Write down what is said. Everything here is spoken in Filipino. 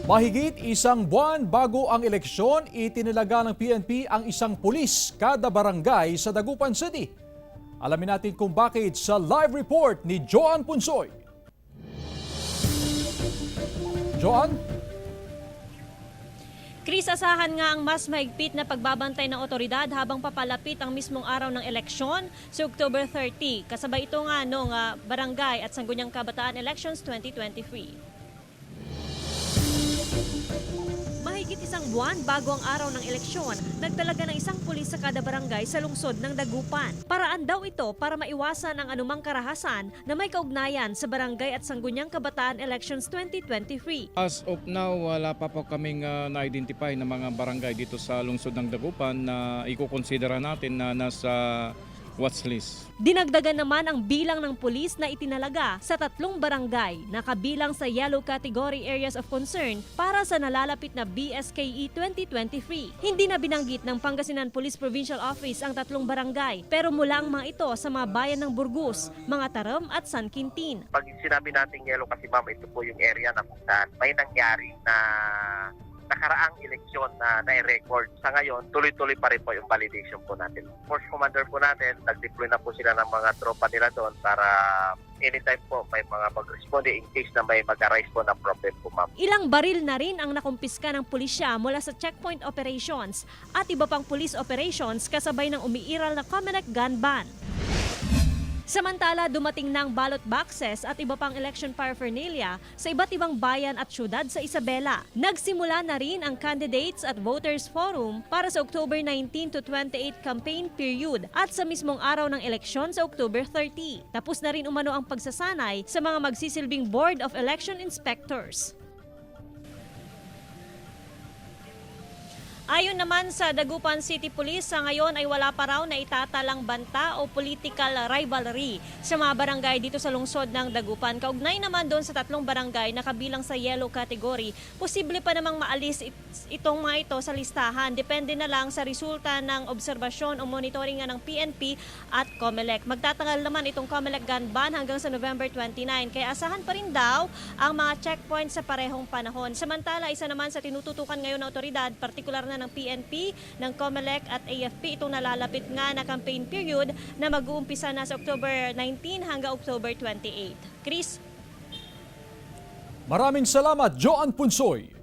Mahigit isang buwan bago ang eleksyon, itinalaga ng PNP ang isang pulis kada barangay sa Dagupan City. Alamin natin kung bakit sa live report ni Joan Punsoy. Joan? Chris, asahan nga ang mas mahigpit na pagbabantay ng otoridad habang papalapit ang mismong araw ng eleksyon sa October 30. Kasabay ito nga ng Barangay at Sangguniang Kabataan Elections 2023. Mahigit isang buwan bago ang araw ng eleksyon, nagtalaga ng isang pulis sa kada barangay sa lungsod ng Dagupan. Paraan daw ito para maiwasan ang anumang karahasan na may kaugnayan sa Barangay at Sangguniang Kabataan Elections 2023. As of now, wala pa po kaming na-identify na mga barangay dito sa lungsod ng Dagupan na ikukonsidera natin na nasa watch list. Dinagdagan naman ang bilang ng pulis na itinalaga sa 3 barangay na kabilang sa Yellow Category Areas of Concern para sa nalalapit na BSKE 2023. Hindi na binanggit ng Pangasinan Police Provincial Office ang 3 barangay, pero mula ang mga ito sa mga bayan ng Burgos, mga Taram at San Quintin. Pag sinabi natin yellow kasi ma'am, ito po yung area na kung saan may nangyari na nakaraang eleksyon na na-record. Sa ngayon, tuloy-tuloy pa rin po yung validation po natin. Force commander po natin, nag-deploy na po sila ng mga tropa nila doon para anytime po may mga mag-responde in case na may mag-arise po na problem po ma'am. Ilang baril na rin ang nakumpiska ng pulisya mula sa checkpoint operations at iba pang police operations kasabay ng umiiral na COMELEC gun ban. Samantala, dumating ng ballot boxes at iba pang election paraphernalia sa iba't ibang bayan at syudad sa Isabela. Nagsimula na rin ang Candidates at Voters Forum para sa October 19 to 28 campaign period at sa mismong araw ng eleksyon sa October 30. Tapos na rin umano ang pagsasanay sa mga magsisilbing Board of Election Inspectors. Ayon naman sa Dagupan City Police, sa ngayon ay wala pa raw na itatalang banta o political rivalry sa mga barangay dito sa lungsod ng Dagupan. Kaugnay naman doon sa 3 barangay na kabilang sa yellow category, posible pa namang maalis itong mga ito sa listahan. Depende na lang sa resulta ng obserbasyon o monitoring ng PNP at COMELEC. Magtatagal naman itong COMELEC gun ban hanggang sa November 29, kaya asahan pa rin daw ang mga checkpoints sa parehong panahon. Samantala, isa naman sa tinututukan ngayon ng otoridad, partikular na ng PNP, ng COMELEC at AFP, itong nalalapit nga na campaign period na mag-uumpisa na sa October 19 hanggang October 28. Chris? Maraming salamat, Joan Punsoy.